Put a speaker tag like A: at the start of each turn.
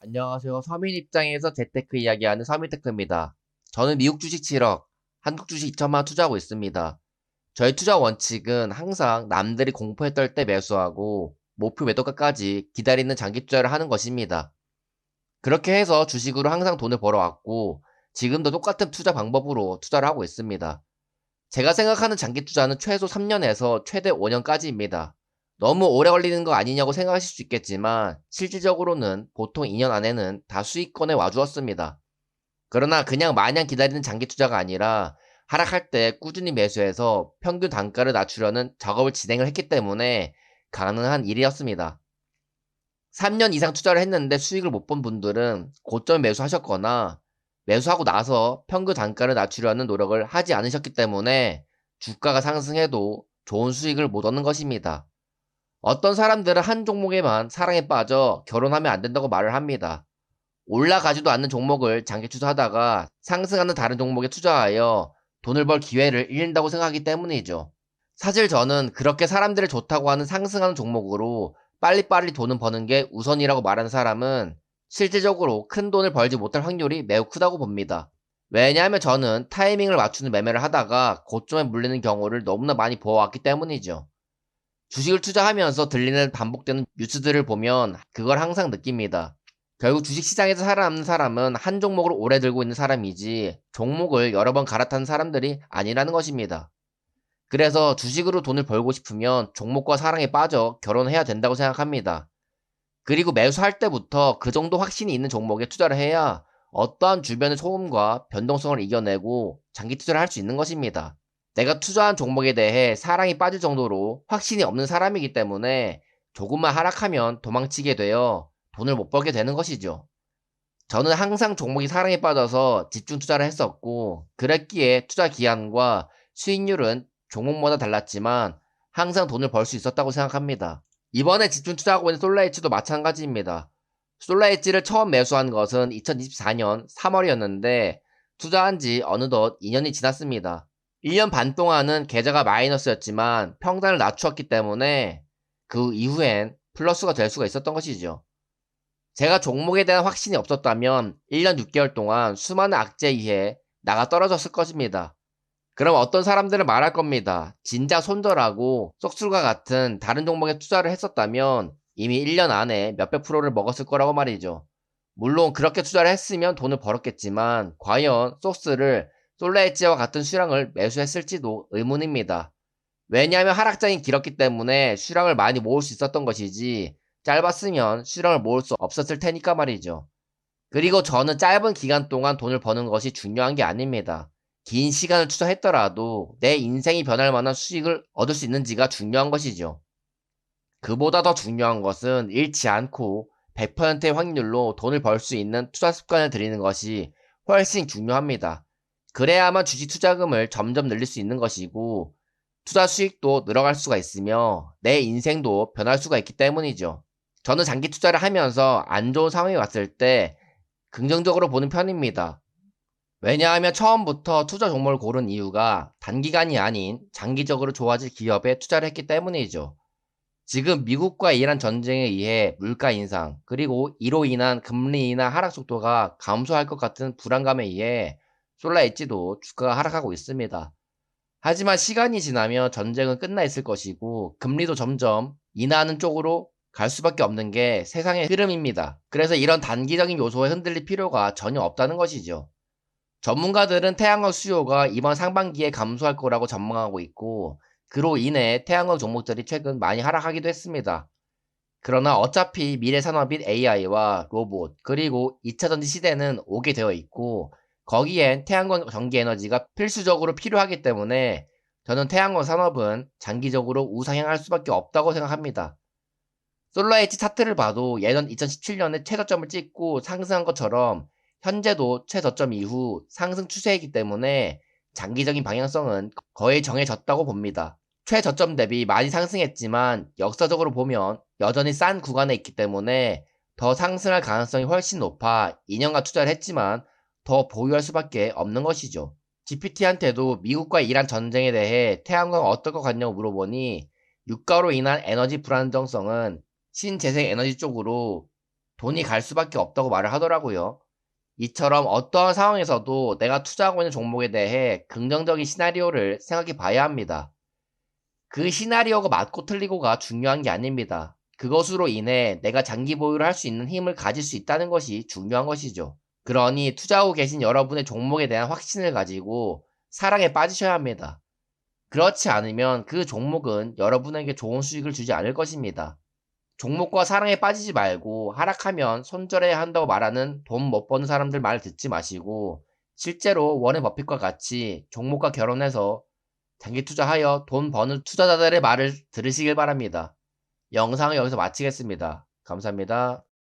A: 안녕하세요. 서민 입장에서 재테크 이야기하는 서민테크입니다. 저는 미국 주식 7억, 한국 주식 2천만 원 투자하고 있습니다. 저희 투자 원칙은 항상 남들이 공포에 떨 때 매수하고 목표 매도가까지 기다리는 장기 투자를 하는 것입니다. 그렇게 해서 주식으로 항상 돈을 벌어왔고 지금도 똑같은 투자 방법으로 투자를 하고 있습니다. 제가 생각하는 장기 투자는 최소 3년에서 최대 5년까지입니다. 너무 오래 걸리는 거 아니냐고 생각하실 수 있겠지만 실질적으로는 보통 2년 안에는 다 수익권에 와주었습니다. 그러나 그냥 마냥 기다리는 장기 투자가 아니라 하락할 때 꾸준히 매수해서 평균 단가를 낮추려는 작업을 진행을 했기 때문에 가능한 일이었습니다. 3년 이상 투자를 했는데 수익을 못 본 분들은 고점 매수하셨거나 매수하고 나서 평균 단가를 낮추려는 노력을 하지 않으셨기 때문에 주가가 상승해도 좋은 수익을 못 얻는 것입니다. 어떤 사람들은 한 종목에만 사랑에 빠져 결혼하면 안 된다고 말을 합니다. 올라가지도 않는 종목을 장기 투자하다가 상승하는 다른 종목에 투자하여 돈을 벌 기회를 잃는다고 생각하기 때문이죠. 사실 저는 그렇게 사람들이 좋다고 하는 상승하는 종목으로 빨리빨리 돈을 버는 게 우선이라고 말하는 사람은 실질적으로 큰 돈을 벌지 못할 확률이 매우 크다고 봅니다. 왜냐하면 저는 타이밍을 맞추는 매매를 하다가 고점에 물리는 경우를 너무나 많이 보아왔기 때문이죠. 주식을 투자하면서 들리는 반복되는 뉴스들을 보면 그걸 항상 느낍니다. 결국 주식시장에서 살아남는 사람은 한 종목을 오래 들고 있는 사람이지 종목을 여러 번 갈아타는 사람들이 아니라는 것입니다. 그래서 주식으로 돈을 벌고 싶으면 종목과 사랑에 빠져 결혼해야 된다고 생각합니다. 그리고 매수할 때부터 그 정도 확신이 있는 종목에 투자를 해야 어떠한 주변의 소음과 변동성을 이겨내고 장기 투자를 할 수 있는 것입니다. 내가 투자한 종목에 대해 사랑이 빠질 정도로 확신이 없는 사람이기 때문에 조금만 하락하면 도망치게 되어 돈을 못 벌게 되는 것이죠. 저는 항상 종목이 사랑에 빠져서 집중 투자를 했었고, 그랬기에 투자 기간과 수익률은 종목마다 달랐지만 항상 돈을 벌 수 있었다고 생각합니다. 이번에 집중 투자하고 있는 솔라이츠도 마찬가지입니다. 솔라이츠를 처음 매수한 것은 2024년 3월이었는데 투자한 지 어느덧 2년이 지났습니다. 1년 반 동안은 계좌가 마이너스였지만 평단을 낮추었기 때문에 그 이후엔 플러스가 될 수가 있었던 것이죠. 제가 종목에 대한 확신이 없었다면 1년 6개월 동안 수많은 악재에 의해 나가 떨어졌을 것입니다. 그럼 어떤 사람들은 말할 겁니다. 진작 손절하고 쏙술과 같은 다른 종목에 투자를 했었다면 이미 1년 안에 몇백 프로를 먹었을 거라고 말이죠. 물론 그렇게 투자를 했으면 돈을 벌었겠지만 과연 속스를 솔라엣지와 같은 수량을 매수했을지도 의문입니다. 왜냐하면 하락장이 길었기 때문에 수량을 많이 모을 수 있었던 것이지 짧았으면 수량을 모을 수 없었을 테니까 말이죠. 그리고 저는 짧은 기간 동안 돈을 버는 것이 중요한 게 아닙니다. 긴 시간을 투자했더라도 내 인생이 변할 만한 수익을 얻을 수 있는지가 중요한 것이죠. 그보다 더 중요한 것은 잃지 않고 100%의 확률로 돈을 벌 수 있는 투자 습관을 들이는 것이 훨씬 중요합니다. 그래야만 주식 투자금을 점점 늘릴 수 있는 것이고 투자 수익도 늘어갈 수가 있으며 내 인생도 변할 수가 있기 때문이죠. 저는 장기 투자를 하면서 안 좋은 상황이 왔을 때 긍정적으로 보는 편입니다. 왜냐하면 처음부터 투자 종목을 고른 이유가 단기간이 아닌 장기적으로 좋아질 기업에 투자를 했기 때문이죠. 지금 미국과 이란 전쟁에 의해 물가 인상, 그리고 이로 인한 금리 인하 하락 속도가 감소할 것 같은 불안감에 의해 솔라 엣지도 주가가 하락하고 있습니다. 하지만 시간이 지나면 전쟁은 끝나 있을 것이고 금리도 점점 인하하는 쪽으로 갈 수밖에 없는 게 세상의 흐름입니다. 그래서 이런 단기적인 요소에 흔들릴 필요가 전혀 없다는 것이죠. 전문가들은 태양광 수요가 이번 상반기에 감소할 거라고 전망하고 있고, 그로 인해 태양광 종목들이 최근 많이 하락하기도 했습니다. 그러나 어차피 미래 산업인 AI와 로봇, 그리고 2차 전지 시대는 오게 되어 있고, 거기엔 태양광 전기 에너지가 필수적으로 필요하기 때문에 저는 태양광 산업은 장기적으로 우상향할 수밖에 없다고 생각합니다. 솔라에치 차트를 봐도 예전 2017년에 최저점을 찍고 상승한 것처럼 현재도 최저점 이후 상승 추세이기 때문에 장기적인 방향성은 거의 정해졌다고 봅니다. 최저점 대비 많이 상승했지만 역사적으로 보면 여전히 싼 구간에 있기 때문에 더 상승할 가능성이 훨씬 높아 2년간 투자를 했지만 더 보유할 수밖에 없는 것이죠. GPT한테도 미국과 이란 전쟁에 대해 태양광 어떨 것 같냐고 물어보니 유가로 인한 에너지 불안정성은 신재생 에너지 쪽으로 돈이 갈 수밖에 없다고 말을 하더라고요. 이처럼 어떠한 상황에서도 내가 투자하고 있는 종목에 대해 긍정적인 시나리오를 생각해 봐야 합니다. 그 시나리오가 맞고 틀리고가 중요한 게 아닙니다. 그것으로 인해 내가 장기 보유를 할 수 있는 힘을 가질 수 있다는 것이 중요한 것이죠. 그러니 투자하고 계신 여러분의 종목에 대한 확신을 가지고 사랑에 빠지셔야 합니다. 그렇지 않으면 그 종목은 여러분에게 좋은 수익을 주지 않을 것입니다. 종목과 사랑에 빠지지 말고 하락하면 손절해야 한다고 말하는 돈 못 버는 사람들 말 듣지 마시고 실제로 워렌 버핏과 같이 종목과 결혼해서 장기 투자하여 돈 버는 투자자들의 말을 들으시길 바랍니다. 영상을 여기서 마치겠습니다. 감사합니다.